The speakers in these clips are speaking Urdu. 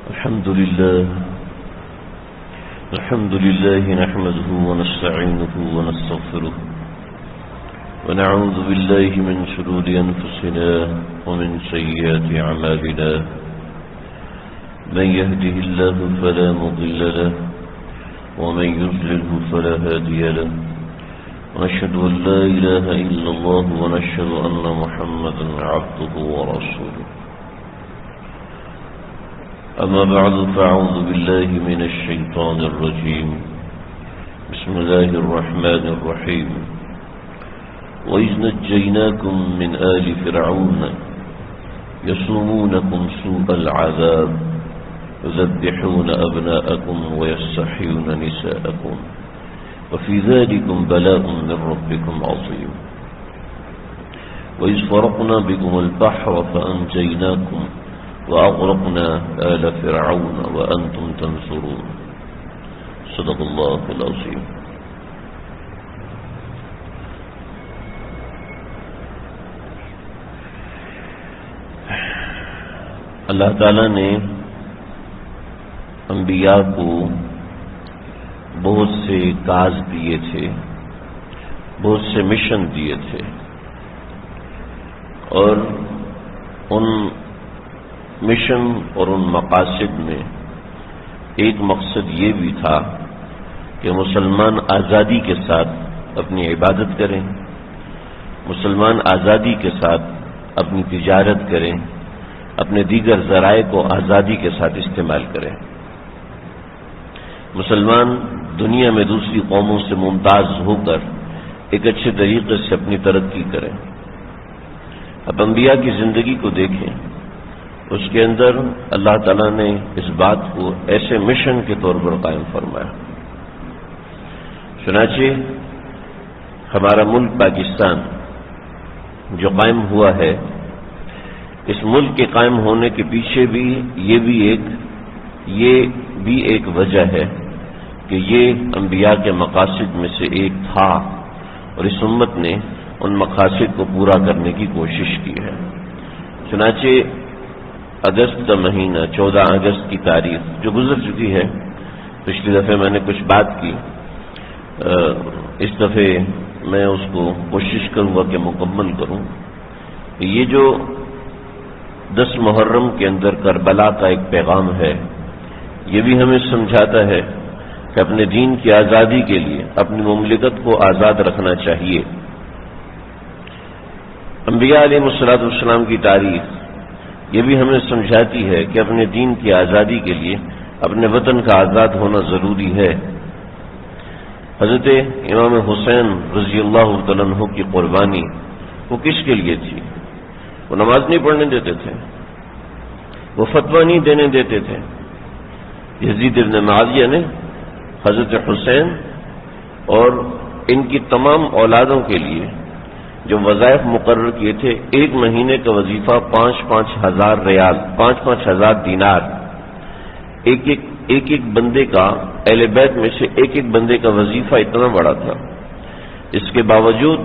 الحمد لله نحمده ونستعينه ونستغفره ونعوذ بالله من شرور أنفسنا ومن سيئات أعمالنا من يهده الله فلا مضل له ومن يضلله فلا هادي له ونشهد أن لا إله إلا الله ونشهد أن محمدا عبده ورسوله أما بعد فأعوذ بالله من الشيطان الرجيم بسم الله الرحمن الرحيم وإذ نجيناكم من آل فرعون يسومونكم سوء العذاب يذبحون أبناءكم ويستحيون نساءكم وفي ذلكم بلاء من ربكم عظيم وإذ فرقنا بكم البحر فأنجيناكم وأغرقنا آل فرعون وأنتم تنظرون صدق الله العظيم. اللہ تعالیٰ نے انبیاء کو بہت سے کاز دیے تھے، بہت سے مشن دیے تھے، اور ان مشن اور ان مقاصد میں ایک مقصد یہ بھی تھا کہ مسلمان آزادی کے ساتھ اپنی عبادت کریں، مسلمان آزادی کے ساتھ اپنی تجارت کریں، اپنے دیگر ذرائع کو آزادی کے ساتھ استعمال کریں، مسلمان دنیا میں دوسری قوموں سے ممتاز ہو کر ایک اچھے طریقے سے اپنی ترقی کریں۔ اب انبیاء کی زندگی کو دیکھیں، اس کے اندر اللہ تعالیٰ نے اس بات کو ایسے مشن کے طور پر قائم فرمایا۔ چنانچہ ہمارا ملک پاکستان جو قائم ہوا ہے، اس ملک کے قائم ہونے کے پیچھے بھی یہ بھی ایک وجہ ہے کہ یہ انبیاء کے مقاصد میں سے ایک تھا، اور اس امت نے ان مقاصد کو پورا کرنے کی کوشش کی ہے۔ چنانچہ اگست کا مہینہ 14 اگست کی تاریخ جو گزر چکی ہے، پچھلی دفعہ میں نے کچھ بات کی، اس دفعہ میں اس کو کوشش کروں گا کہ مکمل کروں۔ یہ جو 10 محرم کے اندر کربلا کا ایک پیغام ہے، یہ بھی ہمیں سمجھاتا ہے کہ اپنے دین کی آزادی کے لیے اپنی مملکت کو آزاد رکھنا چاہیے۔ انبیاء علیہ السلام کی تاریخ یہ بھی ہمیں سمجھاتی ہے کہ اپنے دین کی آزادی کے لیے اپنے وطن کا آزاد ہونا ضروری ہے۔ حضرت امام حسین رضی اللہ تعالیٰ عنہ کی قربانی وہ کس کے لیے تھی؟ وہ نماز نہیں پڑھنے دیتے تھے، وہ فتویٰ نہیں دینے دیتے تھے۔ یزید ابن معاویہ نے حضرت حسین اور ان کی تمام اولادوں کے لیے جو وظائف مقرر کیے تھے، ایک مہینے کا وظیفہ 5,000 ریال، 5,000 دینار، ایک بندے کا، اہل بیت میں سے ایک بندے کا وظیفہ اتنا بڑا تھا۔ اس کے باوجود،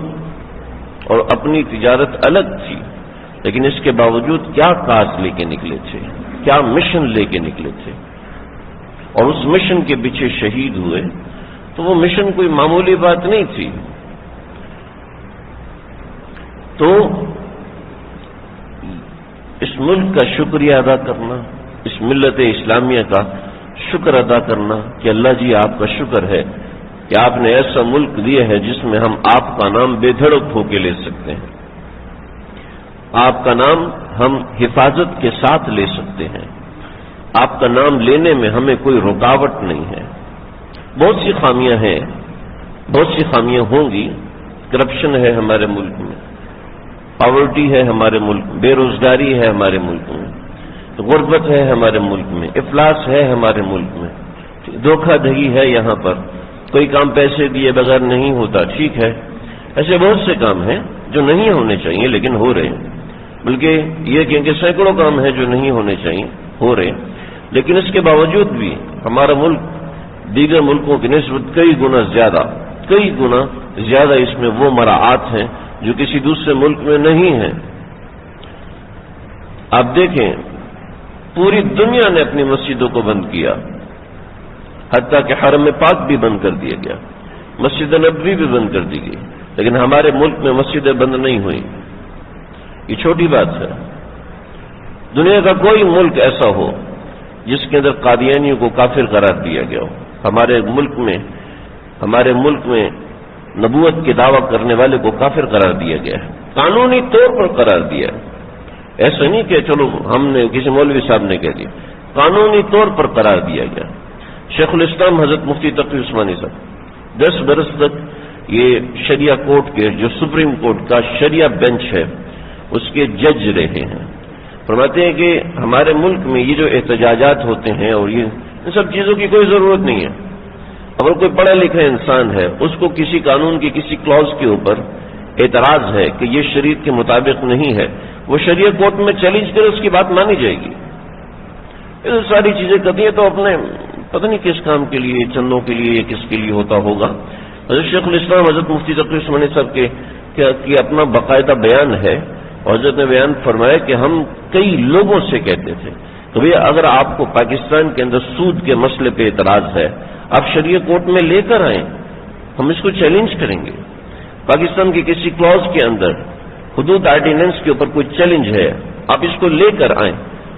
اور اپنی تجارت الگ تھی، لیکن اس کے باوجود کیا کاز لے کے نکلے تھے، کیا مشن لے کے نکلے تھے، اور اس مشن کے پیچھے شہید ہوئے، تو وہ مشن کوئی معمولی بات نہیں تھی۔ تو اس ملک کا شکریہ ادا کرنا، اس ملت اسلامیہ کا شکر ادا کرنا کہ اللہ جی آپ کا شکر ہے کہ آپ نے ایسا ملک دیا ہے جس میں ہم آپ کا نام بے دھڑک ہو کے لے سکتے ہیں، آپ کا نام ہم حفاظت کے ساتھ لے سکتے ہیں، آپ کا نام لینے میں ہمیں کوئی رکاوٹ نہیں ہے۔ بہت سی خامیاں ہیں، بہت سی خامیاں ہوں گی، کرپشن ہے ہمارے ملک میں، پاورٹی ہے ہمارے ملک میں، بے روزگاری ہے ہمارے ملک میں، غربت ہے ہمارے ملک میں، افلاس ہے ہمارے ملک میں، دھوکہ دہی ہے، یہاں پر کوئی کام پیسے دیے بغیر نہیں ہوتا، ٹھیک ہے، ایسے بہت سے کام ہیں جو نہیں ہونے چاہیے لیکن ہو رہے ہیں، بلکہ یہ کہ سینکڑوں کام ہیں جو نہیں ہونے چاہیے ہو رہے ہیں، لیکن اس کے باوجود بھی ہمارا ملک دیگر ملکوں کی نسبت کئی گنا زیادہ اس میں وہ مراعات ہیں جو کسی دوسرے ملک میں نہیں ہیں۔ آپ دیکھیں پوری دنیا نے اپنی مسجدوں کو بند کیا، حتیٰ کہ حرم پاک بھی بند کر دیا گیا، مسجد نبوی بھی بند کر دی گئی، لیکن ہمارے ملک میں مسجدیں بند نہیں ہوئی۔ یہ چھوٹی بات ہے۔ دنیا کا کوئی ملک ایسا ہو جس کے اندر قادیانیوں کو کافر قرار دیا گیا ہو، ہمارے ملک میں نبوت کے دعویٰ کرنے والے کو کافر قرار دیا گیا ہے، قانونی طور پر قرار دیا ہے۔ ایسا نہیں کہ چلو ہم نے کسی مولوی صاحب نے کہہ دیا، قانونی طور پر قرار دیا گیا۔ شیخ الاسلام حضرت مفتی تقی عثمانی صاحب 10 برس تک یہ شریعہ کورٹ کے جو سپریم کورٹ کا شریعہ بینچ ہے اس کے جج رہے ہیں۔ فرماتے ہیں کہ ہمارے ملک میں یہ جو احتجاجات ہوتے ہیں اور یہ ان سب چیزوں کی کوئی ضرورت نہیں ہے۔ اگر کوئی پڑھا لکھا انسان ہے، اس کو کسی قانون کی کسی کلوز کے اوپر اعتراض ہے کہ یہ شریعت کے مطابق نہیں ہے، وہ شریعہ کورٹ میں چیلنج کرے، اس کی بات مانی جائے گی۔ یہ ساری چیزیں کرتی ہیں تو اپنے پتہ نہیں کس کام کے لیے، چندوں کے لیے یا کس کے لیے ہوتا ہوگا۔ حضرت شیخ الاسلام حضرت مفتی تقی عثمانی صاحب کے اپنا باقاعدہ بیان ہے، اور حضرت نے بیان فرمایا کہ ہم کئی لوگوں سے کہتے تھے کہ بھئی اگر آپ کو پاکستان کے اندر سود کے مسئلے پہ اعتراض ہے، آپ شریعہ کورٹ میں لے کر آئیں، ہم اس کو چیلنج کریں گے۔ پاکستان کی کسی کلوز کے اندر حدود آرڈیننس کے اوپر کوئی چیلنج ہے، آپ اس کو لے کر آئیں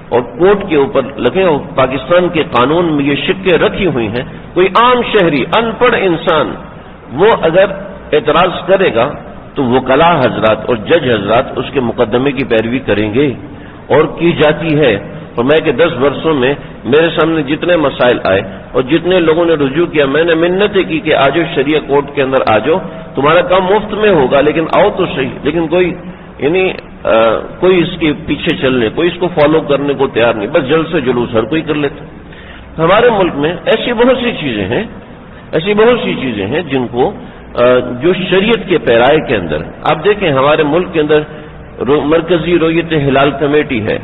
اور کورٹ کے اوپر لگیں، اور پاکستان کے قانون میں یہ شکیں رکھی ہوئی ہیں، کوئی عام شہری ان پڑھ انسان وہ اگر اعتراض کرے گا تو وکلاء حضرات اور جج حضرات اس کے مقدمے کی پیروی کریں گے، اور کی جاتی ہے۔ اور میں کہ 10 برسوں میں میرے سامنے جتنے مسائل آئے اور جتنے لوگوں نے رجوع کیا، میں نے منتیں کی کہ آجو شریعہ کورٹ کے اندر آجو، تمہارا کام مفت میں ہوگا لیکن آؤ تو صحیح۔ لیکن کوئی اس کے پیچھے چلنے، کوئی اس کو فالو کرنے کو تیار نہیں، بس جلد سے جلوس ہر کوئی کر لیتا۔ ہمارے ملک میں ایسی بہت سی چیزیں ہیں جن کو جو شریعت کے پیرائے کے اندر، آپ دیکھیں ہمارے ملک کے اندر مرکزی رویت ہلال کمیٹی ہے،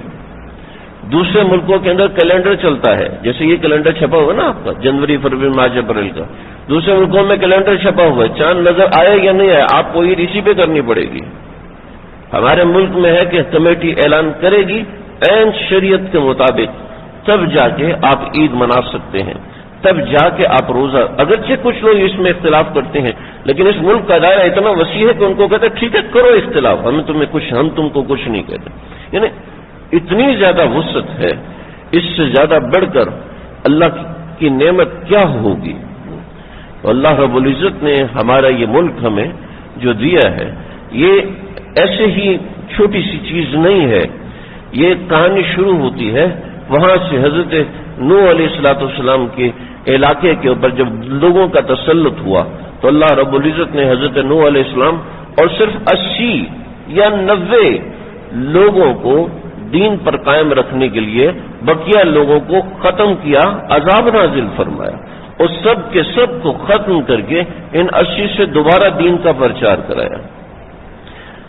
دوسرے ملکوں کے اندر کیلنڈر چلتا ہے، جیسے یہ کیلنڈر چھپا ہوا نا آپ کا جنوری فروری مارچ اپریل کا، دوسرے ملکوں میں کیلنڈر چھپا ہوا ہے، چاند نظر آئے یا نہیں آئے آپ کو یہ اسی پہ کرنی پڑے گی۔ ہمارے ملک میں ہے کہ کمیٹی اعلان کرے گی عین شریعت کے مطابق، تب جا کے آپ عید منا سکتے ہیں، تب جا کے آپ روزہ، اگرچہ کچھ لوگ اس میں اختلاف کرتے ہیں لیکن اس ملک کا دائرہ اتنا وسیع ہے کہ ان کو کہتے ہیں ٹھیک ہے کرو اختلاف، ہم تم کو کچھ نہیں کہتے۔ یعنی اتنی زیادہ وسعت ہے، اس سے زیادہ بڑھ کر اللہ کی نعمت کیا ہوگی؟ اللہ رب العزت نے ہمارا یہ ملک ہمیں جو دیا ہے، یہ ایسے ہی چھوٹی سی چیز نہیں ہے۔ یہ کہانی شروع ہوتی ہے وہاں سے، حضرت نوح علیہ السلام کے علاقے کے اوپر جب لوگوں کا تسلط ہوا تو اللہ رب العزت نے حضرت نوح علیہ السلام اور صرف 80 یا 90 لوگوں کو دین پر قائم رکھنے کے لیے بقیہ لوگوں کو ختم کیا، عذاب نازل فرمایا، اور سب کے سب کو ختم کر کے ان 80 سے دوبارہ دین کا پرچار کرایا۔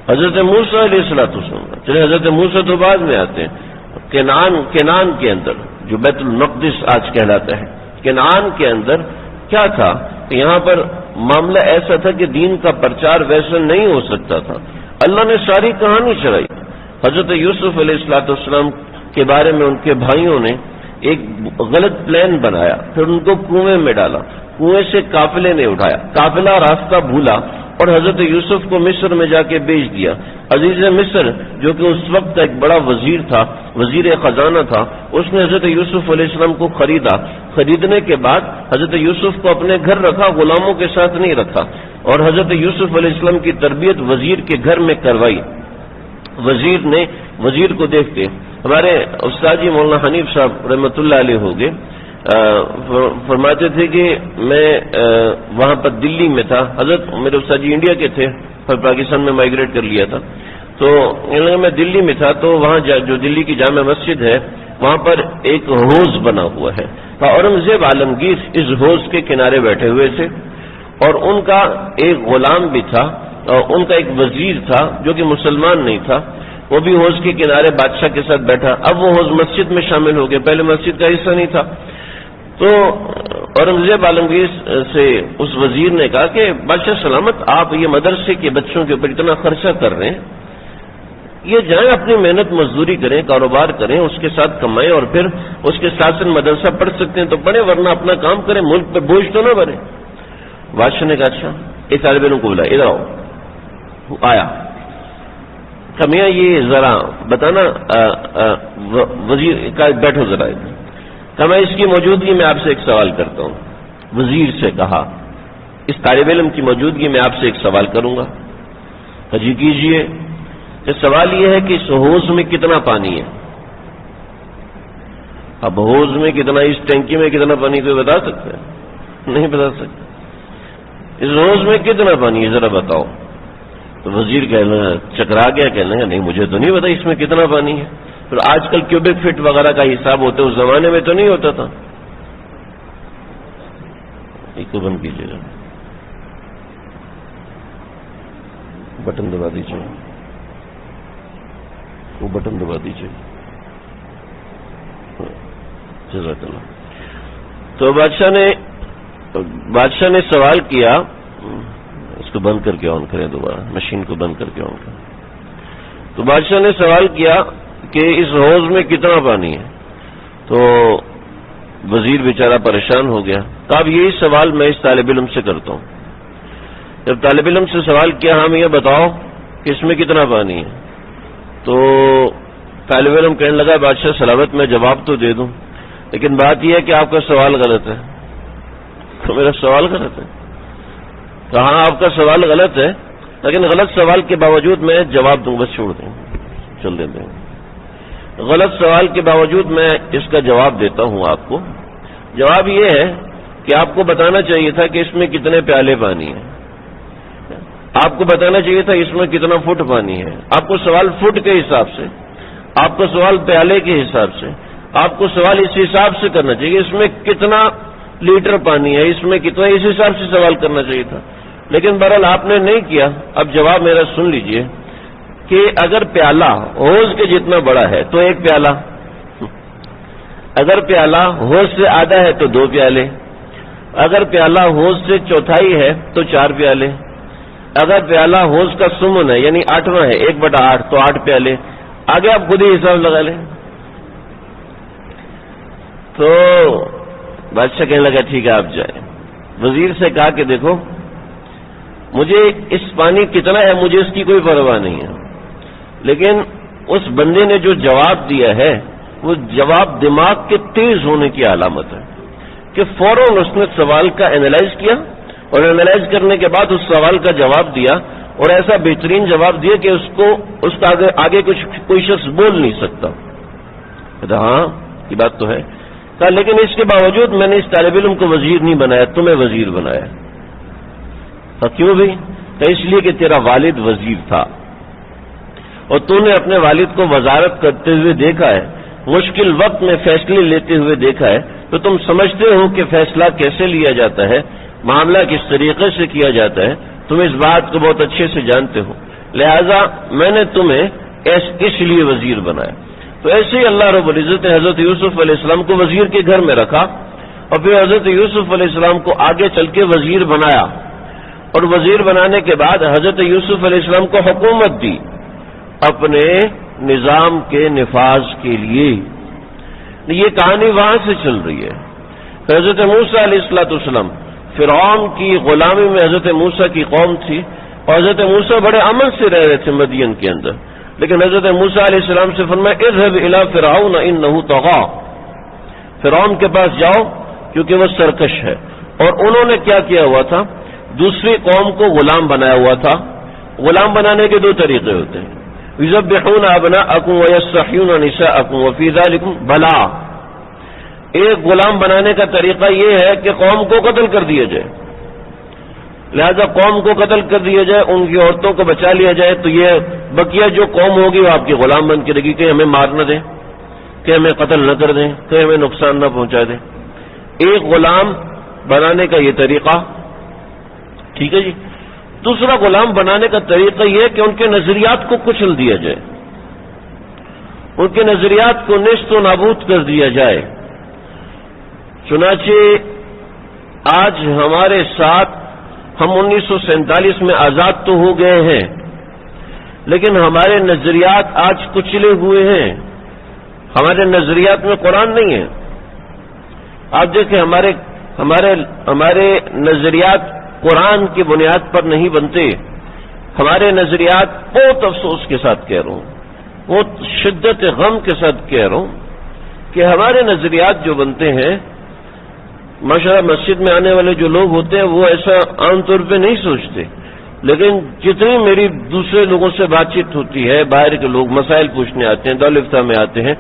حضرت موسیٰ علیہ السلام، چلے حضرت موسیٰ تو بعد میں آتے ہیں، کنعان کے اندر جو بیت المقدس آج کہلاتا ہے، کنعان کے اندر کیا تھا کہ یہاں پر معاملہ ایسا تھا کہ دین کا پرچار ویسا نہیں ہو سکتا تھا، اللہ نے ساری کہانی چلائی۔ حضرت یوسف علیہ السلام کے بارے میں ان کے بھائیوں نے ایک غلط پلان بنایا، پھر ان کو کنویں میں ڈالا، کنویں سے قافلے نے اٹھایا، قافلہ راستہ بھولا اور حضرت یوسف کو مصر میں جا کے بیچ دیا۔ عزیز مصر جو کہ اس وقت کا ایک بڑا وزیر تھا، وزیر خزانہ تھا، اس نے حضرت یوسف علیہ السلام کو خریدا، خریدنے کے بعد حضرت یوسف کو اپنے گھر رکھا، غلاموں کے ساتھ نہیں رکھا، اور حضرت یوسف علیہ السلام کی تربیت وزیر کے گھر میں کروائی۔ وزیر کو دیکھتے ہمارے استاد جی مولانا حنیف صاحب رحمۃ اللہ علیہ ہو گئے، فرماتے تھے کہ میں وہاں پر دلی میں تھا، حضرت میرے استاد جی انڈیا کے تھے پھر پاکستان میں مائگریٹ کر لیا تھا، تو میں دلی میں تھا تو وہاں جو دلی کی جامع مسجد ہے وہاں پر ایک حوض بنا ہوا ہے، اورنگزیب عالمگیر اس حوض کے کنارے بیٹھے ہوئے تھے، اور ان کا ایک غلام بھی تھا، اور ان کا ایک وزیر تھا جو کہ مسلمان نہیں تھا، وہ بھی حوض کے کنارے بادشاہ کے ساتھ بیٹھا۔ اب وہ حوض مسجد میں شامل ہو گئے، پہلے مسجد کا حصہ نہیں تھا، تو اورنگزیب عالمگیر سے اس وزیر نے کہا کہ بادشاہ سلامت، آپ یہ مدرسے کے بچوں کے اوپر اتنا خرچہ کر رہے ہیں، یہ جائیں اپنی محنت مزدوری کریں، کاروبار کریں، اس کے ساتھ کمائیں اور پھر اس کے ساتھ مدرسہ پڑھ سکتے ہیں تو پڑھیں، ورنہ اپنا کام کریں، ملک پہ بوجھ تو نہ بنے۔ بادشاہ نے کہا اچھا ایک طالب علم کو بلایا، ادھر آؤ۔ وہ آیا، کہا میاں یہ ذرا بتانا وزیر کا، بیٹھو ذرا۔ کہا میں اس کی موجودگی میں آپ سے ایک سوال کرتا ہوں۔ وزیر سے کہا اس طالب علم کی موجودگی میں آپ سے ایک سوال کروں گا۔ کہا جی کیجئے۔ کہ سوال یہ ہے کہ اس حوض میں کتنا پانی ہے؟ اب حوض میں کتنا، اس ٹینکی میں کتنا پانی کوئی بتا سکتا ہے؟ نہیں بتا سکتا۔ اس حوض میں کتنا پانی ہے ذرا بتاؤ۔ تو وزیر چکرا گیا، کہنے لگا نہیں مجھے تو نہیں پتا اس میں کتنا پانی ہے۔ پھر آج کل کیوبک فٹ وغیرہ کا حساب ہوتا ہے، اس زمانے میں تو نہیں ہوتا تھا۔ ایک کو بند کیجیے گا، بٹن دبا دیجیے، وہ بٹن دبا دیجیے، جزاک اللہ۔ تو بادشاہ نے سوال کیا، اس کو بند کر کے آن کریں دوبارہ، مشین کو بند کر کے آن کریں۔ تو بادشاہ نے سوال کیا کہ اس حوض میں کتنا پانی ہے؟ تو وزیر بیچارہ پریشان ہو گیا۔ تو اب یہی سوال میں اس طالب علم سے کرتا ہوں۔ جب طالب علم سے سوال کیا ہم یہ بتاؤ کہ اس میں کتنا پانی ہے، تو طالب علم کہنے لگا بادشاہ سلامت میں جواب تو دے دوں، لیکن بات یہ ہے کہ آپ کا سوال غلط ہے۔ تو میرا سوال غلط ہے؟ کہاں آپ کا سوال غلط ہے، لیکن غلط سوال کے باوجود میں جواب دوں، بس چھوڑ دیں، چل دیتے ہیں۔ غلط سوال کے باوجود میں اس کا جواب دیتا ہوں آپ کو۔ جواب یہ ہے کہ آپ کو بتانا چاہیے تھا کہ اس میں کتنے پیالے پانی ہیں، آپ کو بتانا چاہیے تھا اس میں کتنا فٹ پانی ہے۔ آپ کو سوال فٹ کے حساب سے، آپ کو سوال پیالے کے حساب سے، آپ کو سوال اس حساب سے کرنا چاہیے اس میں کتنا لیٹر پانی ہے، اس میں کتنا، اس حساب سے سوال کرنا چاہیے تھا، لیکن بہرحال آپ نے نہیں کیا۔ اب جواب میرا سن لیجئے کہ اگر پیالہ حوض کے جتنا بڑا ہے تو ایک پیالہ، اگر پیالہ حوض سے آدھا ہے تو 2 پیالے، اگر پیالہ حوض سے چوتھائی ہے تو 4 پیالے، اگر پیالہ حوض کا سمن ہے یعنی 8واں ہے 1/8 تو 8 پیالے۔ آگے آپ خود ہی حساب لگا لیں۔ تو بادشاہ کہنے لگا ٹھیک ہے آپ جائیں۔ وزیر سے کہا کہ دیکھو مجھے اس پانی کتنا ہے مجھے اس کی کوئی پرواہ نہیں ہے، لیکن اس بندے نے جو جواب دیا ہے وہ جواب دماغ کے تیز ہونے کی علامت ہے کہ فوراً اس نے سوال کا اینالائز کیا اور اینالائز کرنے کے بعد اس سوال کا جواب دیا، اور ایسا بہترین جواب دیا کہ اس کا آگے کچھ کوئی شخص بول نہیں سکتا۔ ہاں یہ بات تو ہے۔ کہا لیکن اس کے باوجود میں نے اس طالب علم کو وزیر نہیں بنایا، تمہیں وزیر بنایا۔ کیوں بھی؟ کہ اس لیے کہ تیرا والد وزیر تھا اور تو نے اپنے والد کو وزارت کرتے ہوئے دیکھا ہے، مشکل وقت میں فیصلے لیتے ہوئے دیکھا ہے، تو تم سمجھتے ہو کہ فیصلہ کیسے لیا جاتا ہے، معاملہ کس طریقے سے کیا جاتا ہے، تم اس بات کو بہت اچھے سے جانتے ہو، لہذا میں نے تمہیں اس لیے وزیر بنایا۔ تو ایسے ہی اللہ رب العزت نے حضرت یوسف علیہ السلام کو وزیر کے گھر میں رکھا اور پھر حضرت یوسف علیہ السلام کو آگے چل کے وزیر بنایا، اور وزیر بنانے کے بعد حضرت یوسف علیہ السلام کو حکومت دی اپنے نظام کے نفاذ کے لیے۔ یہ کہانی وہاں سے چل رہی ہے۔ حضرت موسیٰ علیہ السلام فرعون کی غلامی میں حضرت موسیٰ کی قوم تھی، اور حضرت موسیٰ بڑے امن سے رہ رہے تھے مدین کے اندر، لیکن حضرت موسیٰ علیہ السلام سے فرمایا اذهب الى فرعون انه طغى، فرعون کے پاس جاؤ کیونکہ وہ سرکش ہے۔ اور انہوں نے کیا کیا ہوا تھا؟ دوسری قوم کو غلام بنایا ہوا تھا۔ غلام بنانے کے 2 طریقے ہوتے ہیں، یذبحون ابناءکم ویستحیون نساءکم وفی ذلکم بلاء۔ ایک غلام بنانے کا طریقہ یہ ہے کہ قوم کو قتل کر دیا جائے، لہذا قوم کو قتل کر دیا جائے، ان کی عورتوں کو بچا لیا جائے، تو یہ بقیہ جو قوم ہوگی وہ آپ کی غلام بن کے رہے گی، کہ ہمیں مار نہ دیں، کہ ہمیں قتل نہ کر دیں، کہ ہمیں نقصان نہ پہنچا دیں۔ ایک غلام بنانے کا یہ طریقہ، ٹھیک ہے جی۔ دوسرا غلام بنانے کا طریقہ یہ ہے کہ ان کے نظریات کو کچل دیا جائے، ان کے نظریات کو نیست و نابود کر دیا جائے۔ چنانچہ آج ہمارے ساتھ ہم 1947 میں آزاد تو ہو گئے ہیں، لیکن ہمارے نظریات آج کچلے ہوئے ہیں. ہمارے نظریات میں قرآن نہیں ہے. آپ دیکھیں ہمارے نظریات قرآن کی بنیاد پر نہیں بنتے. ہمارے نظریات بہت افسوس کے ساتھ کہہ رہا ہوں, بہت شدت غم کے ساتھ کہہ رہا ہوں کہ ہمارے نظریات جو بنتے ہیں, ماشاءاللہ مسجد میں آنے والے جو لوگ ہوتے ہیں وہ ایسا عام طور پہ نہیں سوچتے, لیکن جتنی میری دوسرے لوگوں سے بات چیت ہوتی ہے, باہر کے لوگ مسائل پوچھنے آتے ہیں, دارالفتہ میں آتے ہیں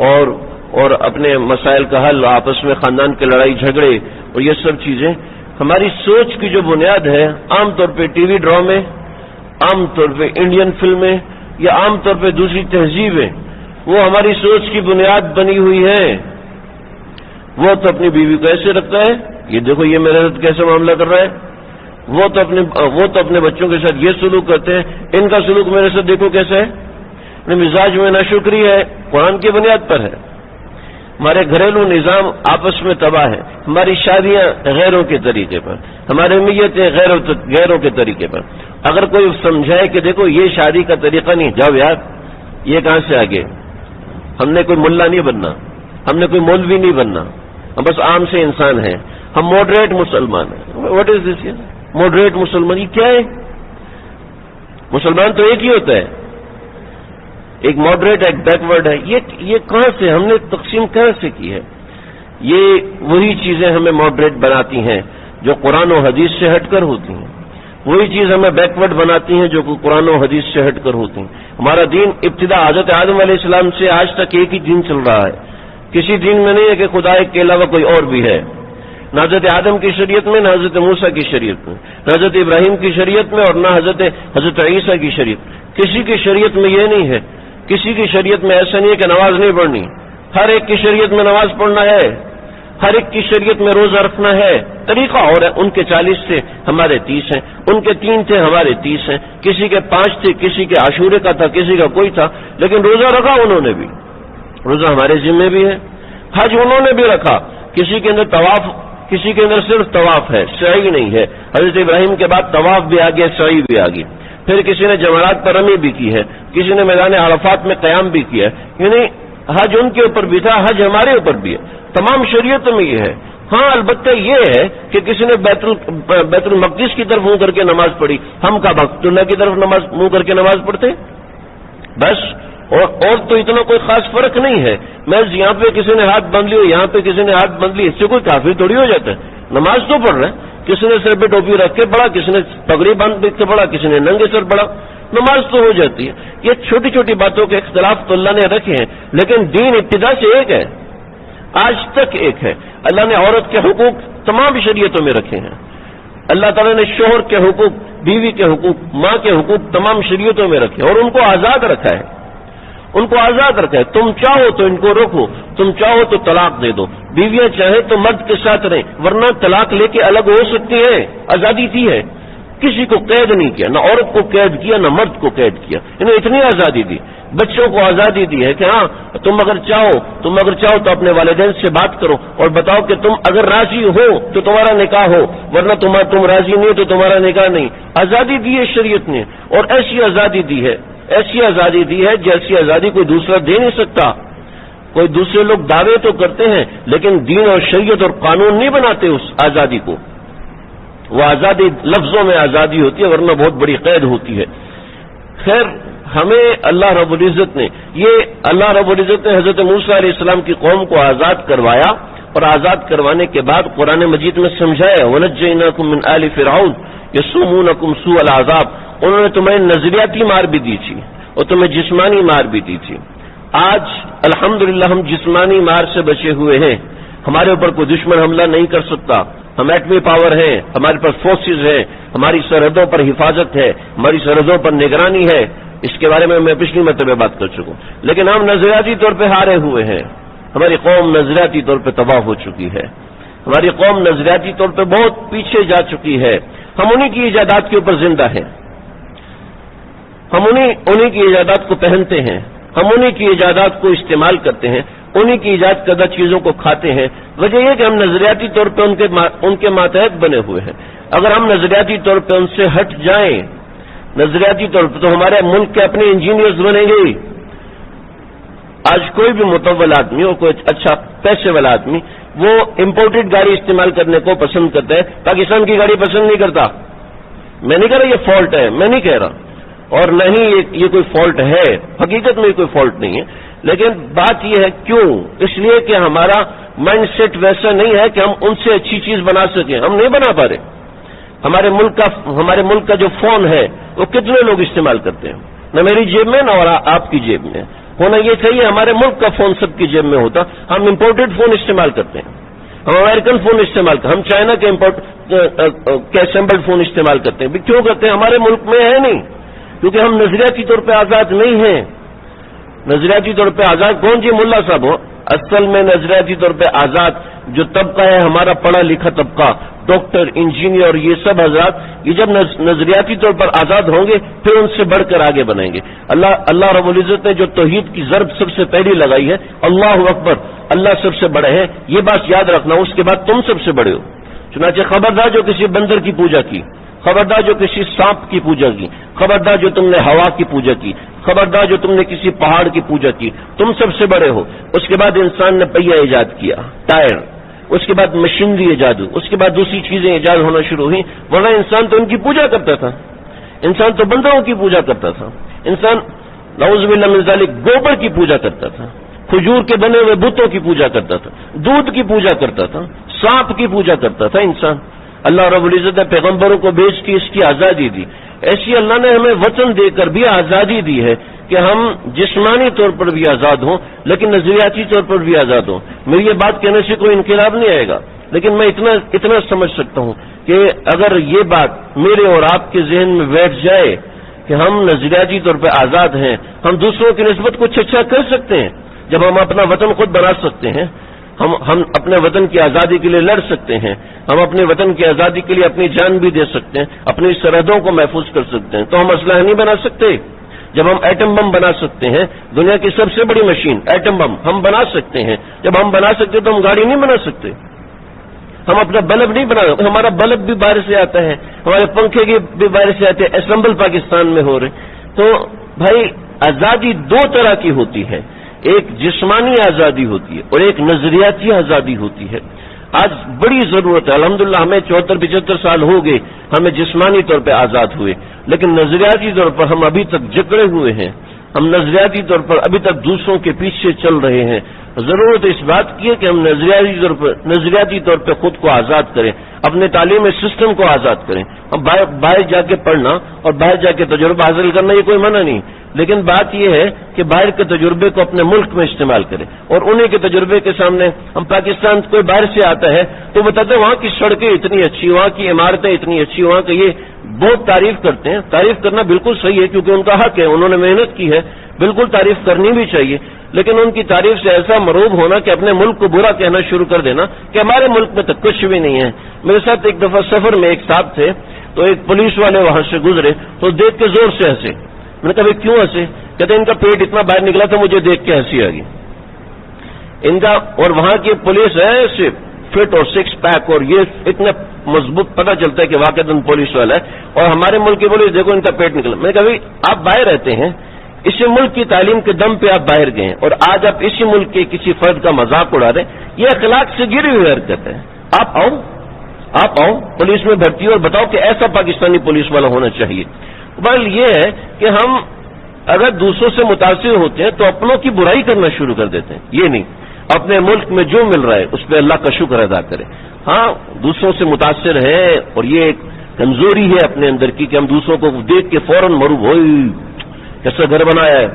اور اپنے مسائل کا حل, آپس میں خاندان کے لڑائی جھگڑے اور یہ سب چیزیں, ہماری سوچ کی جو بنیاد ہے عام طور پہ ٹی وی ڈرامے, عام طور پہ انڈین فلمیں یا عام طور پہ دوسری تہذیبیں, وہ ہماری سوچ کی بنیاد بنی ہوئی ہے. وہ تو اپنی بیوی کو ایسے رکھتا ہے, یہ دیکھو یہ میرے ساتھ کیسے معاملہ کر رہا ہے, وہ تو اپنے بچوں کے ساتھ یہ سلوک کرتے ہیں, ان کا سلوک میرے ساتھ دیکھو کیسا ہے. مزاج میں ناشکری ہے, قرآن کی بنیاد پر ہے. ہمارے گھریلو نظام آپس میں تباہ ہے, ہماری شادیاں غیروں کے طریقے پر, ہمارے میتیں غیروں کے طریقے پر. اگر کوئی سمجھائے کہ دیکھو یہ شادی کا طریقہ نہیں, جاؤ یار یہ کہاں سے آگے, ہم نے کوئی ملا نہیں بننا, ہم نے کوئی مولوی نہیں بننا, ہم بس عام سے انسان ہیں, ہم ماڈریٹ مسلمان ہیں. واٹ از دس, ماڈریٹ مسلمان یہ کیا ہے؟ مسلمان تو ایک ہی ہوتا ہے, ایک ماڈریٹ ایک بیکورڈ ہے. یہ کہاں سے ہم نے تقسیم کہاں سے کی ہے؟ یہ وہی چیزیں ہمیں ماڈریٹ بناتی ہیں جو قرآن و حدیث سے ہٹ کر ہوتی ہیں, وہی چیز ہمیں بیکورڈ بناتی ہیں جو قرآن و حدیث سے ہٹ کر ہوتی ہیں. ہمارا دین ابتدا حضرت آدم علیہ السلام سے آج تک ایک ہی دین چل رہا ہے. کسی دین میں نہیں ہے کہ خدا ایک کے علاوہ کوئی اور بھی ہے, نہ حضرت آدم کی شریعت میں, نہ حضرت موسیٰ کی شریعت میں, نہ حضرت ابراہیم کی شریعت میں, اور نہ حضرت عیسیٰ کی شریعت. کسی کی شریعت میں یہ نہیں ہے, کسی کی شریعت میں ایسا نہیں ہے کہ نماز نہیں پڑھنی. ہر ایک کی شریعت میں نماز پڑھنا ہے, ہر ایک کی شریعت میں روزہ رکھنا ہے. طریقہ اور ہے, ان کے 40 تھے ہمارے 30 ہیں, ان کے 3 تھے ہمارے 30 ہیں, کسی کے 5 تھے, کسی کے عاشورے کا تھا, کسی کا کوئی تھا, لیکن روزہ رکھا انہوں نے بھی, روزہ ہمارے ذمہ بھی ہے. حج انہوں نے بھی رکھا, کسی کے اندر طواف, کسی کے اندر صرف طواف ہے, سعی نہیں ہے. حضرت ابراہیم کے بعد طواف بھی آ گیا, سعی بھی آ گئی. پھر کسی نے جمرات پر رمی بھی کی ہے, کسی نے میدان عرفات میں قیام بھی کیا ہے. یعنی حج ان کے اوپر بھی تھا, حج ہمارے اوپر بھی ہے. تمام شریعتوں میں یہ ہے. ہاں البتہ یہ ہے کہ کسی نے بیت المقدس کی طرف منہ کر کے نماز پڑھی, ہم کا بیت اللہ کی طرف منہ کر کے نماز پڑھتے بس. اور تو اتنا کوئی خاص فرق نہیں ہے. میں یہاں پہ کسی نے ہاتھ باندھ لی, یہاں پہ کسی نے ہاتھ باندھ لی, اس سے کوئی کافر تھوڑی ہو جاتا ہے. نماز تو پڑھ رہے ہیں, کسی نے سر پہ ٹوپی رکھ کے پڑھا, کسی نے پگڑی باندھ کے پڑھا, کسی نے ننگے سر پڑھا, نماز تو ہو جاتی ہے. یہ چھوٹی چھوٹی باتوں کے اختلاف تو اللہ نے رکھے ہیں, لیکن دین ابتدا سے ایک ہے, آج تک ایک ہے. اللہ نے عورت کے حقوق تمام شریعتوں میں رکھے ہیں. اللہ تعالیٰ نے شوہر کے حقوق, بیوی کے حقوق, ماں کے حقوق تمام شریعتوں میں رکھے, اور ان کو آزاد رکھا ہے, ان کو آزاد رکھا ہے. تم چاہو تو ان کو روکو, تم چاہو تو طلاق دے دو. بیویاں چاہیں تو مرد کے ساتھ رہیں, ورنہ طلاق لے کے الگ ہو سکتی ہیں. آزادی دی ہے, کسی کو قید نہیں کیا, نہ عورت کو قید کیا, نہ مرد کو قید کیا. انہیں اتنی آزادی دی. بچوں کو آزادی دی ہے کہ ہاں تم اگر چاہو تو اپنے والدین سے بات کرو اور بتاؤ کہ تم اگر راضی ہو تو تمہارا نکاح ہو, ورنہ تم راضی نہیں ہو تو تمہارا نکاح نہیں. آزادی دی ہے شریعت نے, اور ایسی آزادی دی ہے, ایسی آزادی دی ہے جیسی آزادی کوئی دوسرا دے نہیں سکتا. کوئی دوسرے لوگ دعوے تو کرتے ہیں, لیکن دین اور شریعت اور قانون نہیں بناتے اس آزادی کو. وہ آزادی لفظوں میں آزادی ہوتی ہے, ورنہ بہت بڑی قید ہوتی ہے. خیر, ہمیں اللہ رب العزت نے حضرت موسیٰ علیہ السلام کی قوم کو آزاد کروایا, اور آزاد کروانے کے بعد قرآن مجید میں سمجھایا, وَنَجَّيْنَاكُم مِّنْ آلِ فِرْعَوْنَ يَسُومُونَكُمْ سُوءَ الْعَذَابِ. انہوں نے تمہیں نظریاتی مار بھی دی تھی اور تمہیں جسمانی مار بھی دی تھی. آج الحمدللہ ہم جسمانی مار سے بچے ہوئے ہیں, ہمارے اوپر کوئی دشمن حملہ نہیں کر سکتا. ہم ایٹمی پاور ہیں, ہمارے پاس فورسز ہیں, ہماری سرحدوں پر حفاظت ہے, ہماری سرحدوں پر نگرانی ہے. اس کے بارے میں پچھلی مرتبہ بات کر چکا ہوں. لیکن ہم نظریاتی طور پہ ہارے ہوئے ہیں. ہماری قوم نظریاتی طور پہ تباہ ہو چکی ہے, ہماری قوم نظریاتی طور پہ بہت پیچھے جا چکی ہے. ہم انہی کی ایجادات کے اوپر زندہ ہیں, ہم انہی کی ایجادات کو پہنتے ہیں, ہم انہی کی ایجادات کو استعمال کرتے ہیں, انہی کی ایجاد کردہ چیزوں کو کھاتے ہیں. وجہ یہ کہ ہم نظریاتی طور پہ ان کے ماتحت بنے ہوئے ہیں. اگر ہم نظریاتی طور پہ ان سے ہٹ جائیں نظریاتی طور پر تو ہمارے ملک کے اپنے انجینئرز بنیں گے. آج کوئی بھی متول آدمی اور کوئی اچھا پیسے والا آدمی وہ امپورٹڈ گاڑی استعمال کرنے کو پسند کرتا ہے, پاکستان کی گاڑی پسند نہیں کرتا. میں نہیں کہہ رہا یہ فالٹ ہے, میں نہیں کہہ رہا, اور نہیں یہ کوئی فالٹ ہے, حقیقت میں کوئی فالٹ نہیں ہے. لیکن بات یہ ہے کیوں, اس لیے کہ ہمارا مائنڈ سیٹ ویسا نہیں ہے کہ ہم ان سے اچھی چیز بنا سکیں, ہم نہیں بنا پا رہے. ہمارے ملک کا جو فون ہے وہ کتنے لوگ استعمال کرتے ہیں, نہ میری جیب میں نہ اور آپ کی جیب میں. ہونا یہ چاہیے ہمارے ملک کا فون سب کی جیب میں ہوتا. ہم امپورٹڈ فون استعمال کرتے ہیں, ہم امریکن فون استعمال کرتے ہیں, ہم چائنا کے اسمبلڈ فون استعمال کرتے ہیں. کیوں کرتے ہیں؟ ہمارے ملک میں ہے نہیں, کیونکہ ہم نظریاتی طور پہ آزاد نہیں ہیں. نظریاتی طور پہ آزاد کون جی ملا صاحب ہو؟ اصل میں نظریاتی طور پہ آزاد جو طبقہ ہے ہمارا پڑھا لکھا طبقہ, ڈاکٹر, انجینئر, یہ سب حضرات, یہ جب نظریاتی طور پر آزاد ہوں گے پھر ان سے بڑھ کر آگے بنیں گے. اللہ رب العزت نے جو توحید کی ضرب سب سے پہلی لگائی ہے, اللہ اکبر, اللہ سب سے بڑے ہیں, یہ بات یاد رکھنا. اس کے بعد تم سب سے بڑے ہو. چنانچہ خبردار جو کسی بندر کی پوجا کی, خبردار جو کسی سانپ کی پوجا کی, خبردار جو تم نے ہوا کی پوجا کی, خبردار جو تم نے کسی پہاڑ کی پوجا کی, تم سب سے بڑے ہو. اس کے بعد انسان نے پہیہ ایجاد کیا, ٹائر, اس کے بعد مشینری ایجاد ہوئی, اس کے بعد دوسری چیزیں ایجاد ہونا شروع ہوئی. ورنہ انسان تو ان کی پوجا کرتا تھا, انسان تو بندروں کی پوجا کرتا تھا, انسان نعوذ باللہ من ذالک گوبر کی پوجا کرتا تھا, کھجور کے بنے ہوئے بتوں کی پوجا کرتا تھا, دودھ کی پوجا کرتا تھا, سانپ کی پوجا کرتا تھا انسان. اللہ رب العزت نے پیغمبروں کو بھیج کے اس کی آزادی دی. ایسی اللہ نے ہمیں وطن دے کر بھی آزادی دی ہے کہ ہم جسمانی طور پر بھی آزاد ہوں لیکن نظریاتی طور پر بھی آزاد ہوں. میری یہ بات کہنے سے کوئی انقلاب نہیں آئے گا, لیکن میں اتنا سمجھ سکتا ہوں کہ اگر یہ بات میرے اور آپ کے ذہن میں بیٹھ جائے کہ ہم نظریاتی طور پہ آزاد ہیں, ہم دوسروں کی نسبت کچھ اچھا کر سکتے ہیں. جب ہم اپنا وطن خود بنا سکتے ہیں, ہم اپنے وطن کی آزادی کے لیے لڑ سکتے ہیں, ہم اپنے وطن کی آزادی کے لیے اپنی جان بھی دے سکتے ہیں, اپنی سرحدوں کو محفوظ کر سکتے ہیں, تو ہم اسلحہ نہیں بنا سکتے. جب ہم ایٹم بم بنا سکتے ہیں, دنیا کی سب سے بڑی مشین ایٹم بم ہم بنا سکتے ہیں, جب ہم بنا سکتے تو ہم گاڑی نہیں بنا سکتے, ہم اپنا بلب نہیں بنا سکتے. ہمارا بلب بھی باہر سے آتا ہے, ہمارے پنکھے بھی باہر سے آتے ہیں, اسمبل پاکستان میں ہو رہے. تو بھائی آزادی دو طرح کی ہوتی ہے, ایک جسمانی آزادی ہوتی ہے اور ایک نظریاتی آزادی ہوتی ہے. آج بڑی ضرورت ہے, الحمدللہ ہمیں 74-75 سال ہو گئے, ہمیں جسمانی طور پہ آزاد ہوئے, لیکن نظریاتی طور پر ہم ابھی تک جکڑے ہوئے ہیں, ہم نظریاتی طور پر ابھی تک دوسروں کے پیچھے چل رہے ہیں. ضرورت اس بات کی ہے کہ ہم نظریاتی طور پہ خود کو آزاد کریں, اپنے تعلیمی سسٹم کو آزاد کریں. ہم باہر جا کے پڑھنا اور باہر جا کے تجربہ حاصل کرنا یہ کوئی منع نہیں, لیکن بات یہ ہے کہ باہر کے تجربے کو اپنے ملک میں استعمال کریں. اور انہیں کے تجربے کے سامنے ہم پاکستان کوئی باہر سے آتا ہے تو بتاتے ہیں وہاں کی سڑکیں اتنی اچھی, وہاں کی عمارتیں اتنی اچھی, وہاں کا یہ بہت تعریف کرتے ہیں. تعریف کرنا بالکل صحیح ہے کیونکہ ان کا حق ہے, انہوں نے محنت کی ہے, بالکل تعریف کرنی بھی چاہیے. لیکن ان کی تعریف سے ایسا مروب ہونا کہ اپنے ملک کو برا کہنا شروع کر دینا کہ ہمارے ملک میں تو کچھ بھی نہیں ہے. میرے ساتھ ایک دفعہ سفر میں ایک صاحب تھے, تو ایک پولیس والے وہاں سے گزرے تو دیکھ کے زور سے ہنسے. میں نے کہا کیوں ہنسے؟ کہتے ان کا پیٹ اتنا باہر نکلا تھا, مجھے دیکھ کے ہنسی آ گئی ان کا. اور وہاں کی پولیس ہے صرف فٹ اور 6 پیک اور یہ اتنا مضبوط, پتہ چلتا ہے کہ واقعی پولیس والا ہے. اور ہمارے ملک کی پولیس دیکھو ان کا پیٹ نکلا. میں نے کہا آپ باہر رہتے ہیں, اسی ملک کی تعلیم کے دم پہ آپ باہر گئے ہیں اور آج آپ اسی ملک کے کسی فرد کا مذاق اڑا رہے ہیں, یہ اخلاق سے گری ہوئی حرکت ہے. آپ آؤ پولیس میں بھرتی ہو اور بتاؤ کہ ایسا پاکستانی پولیس والا ہونا چاہیے. بل یہ ہے کہ ہم اگر دوسروں سے متاثر ہوتے ہیں تو اپنوں کی برائی کرنا شروع کر دیتے ہیں. یہ نہیں, اپنے ملک میں جو مل رہا ہے اس پہ اللہ کا شکر ادا کرے. ہاں دوسروں سے متاثر ہے اور یہ ایک کمزوری ہے اپنے اندر کی کہ ہم دوسروں کو دیکھ کے فوراً مروب ہوئی, کیسا گھر بنایا ہے,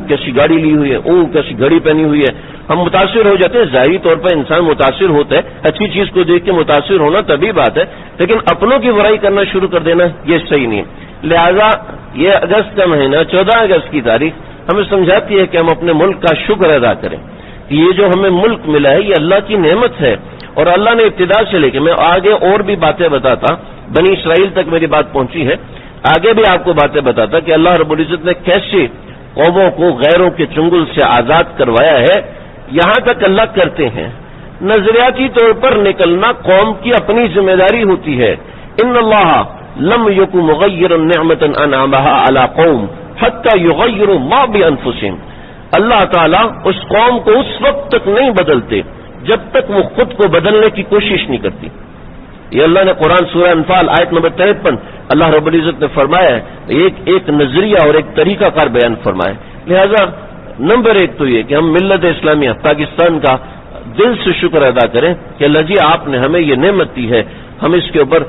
کیسی گاڑی لی ہوئی ہے, کیسی گھڑی پہنی ہوئی ہے, ہم متاثر ہو جاتے ہیں. ظاہری طور پر انسان متاثر ہوتا ہے, اچھی چیز کو دیکھ کے متاثر ہونا طبی بات ہے, لیکن اپنوں کی برائی کرنا شروع کر دینا یہ صحیح نہیں ہے. لہذا یہ اگست کا مہینہ 14 اگست کی تاریخ ہمیں سمجھاتی ہے کہ ہم اپنے ملک کا شکر ادا کریں کہ یہ جو ہمیں ملک ملا ہے یہ اللہ کی نعمت ہے. اور اللہ نے ابتدا سے لے کے, میں آگے اور بھی باتیں بتاتا, بنی اسرائیل تک میری بات پہنچی ہے, آگے بھی آپ کو باتیں بتاتا کہ اللہ رب العزت نے کیسے قوموں کو غیروں کے چنگل سے آزاد کروایا ہے. یہاں تک اللہ کرتے ہیں. نظریاتی طور پر نکلنا قوم کی اپنی ذمہ داری ہوتی ہے. ان اللہ لم یکن مغیرا نعمۃ انعمها علی قوم حتی یغیروا ما بانفسهم، اللہ تعالیٰ اس قوم کو اس وقت تک نہیں بدلتے جب تک وہ خود کو بدلنے کی کوشش نہیں کرتی۔ یہ اللہ نے قرآن سورہ انفال آیت نمبر 53 اللہ رب العزت نے فرمایا ہے، ایک نظریہ اور ایک طریقہ کار بیان فرمایا ہے۔ لہذا نمبر ایک تو یہ کہ ہم ملت اسلامیہ پاکستان کا دل سے شکر ادا کریں کہ اللہ جی آپ نے ہمیں یہ نعمت دی ہے، ہم اس کے اوپر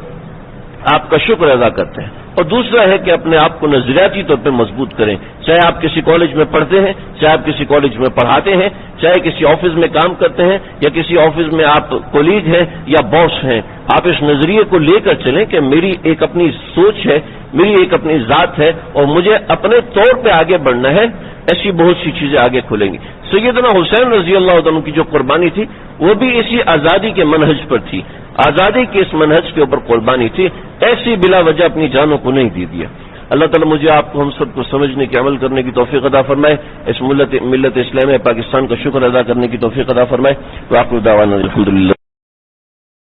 آپ کا شکر ادا کرتے ہیں۔ اور دوسرا ہے کہ اپنے آپ کو نظریاتی طور پہ مضبوط کریں، چاہے آپ کسی کالج میں پڑھتے ہیں، چاہے آپ کسی کالج میں پڑھاتے ہیں، چاہے کسی آفس میں کام کرتے ہیں یا کسی آفس میں آپ کولیگ ہیں یا باس ہیں، آپ اس نظریے کو لے کر چلیں کہ میری ایک اپنی سوچ ہے، میری ایک اپنی ذات ہے اور مجھے اپنے طور پہ آگے بڑھنا ہے۔ ایسی بہت سی چیزیں آگے کھلیں گی۔ سیدنا حسین رضی اللہ عنہ کی جو قربانی تھی وہ بھی اسی آزادی کے منہج پر تھی، آزادی کے اس منہج کے اوپر قربانی تھی، ایسی بلا وجہ اپنی جانوں کو نہیں دے دیا۔ اللہ تعالیٰ مجھے آپ کو ہم سب کو سمجھنے کی عمل کرنے کی توفیق عطا فرمائے، اس ملت اسلامیہ پاکستان کا شکر ادا کرنے کی توفیق عطا فرمائے۔ وآخر دعوانا الحمدللہ۔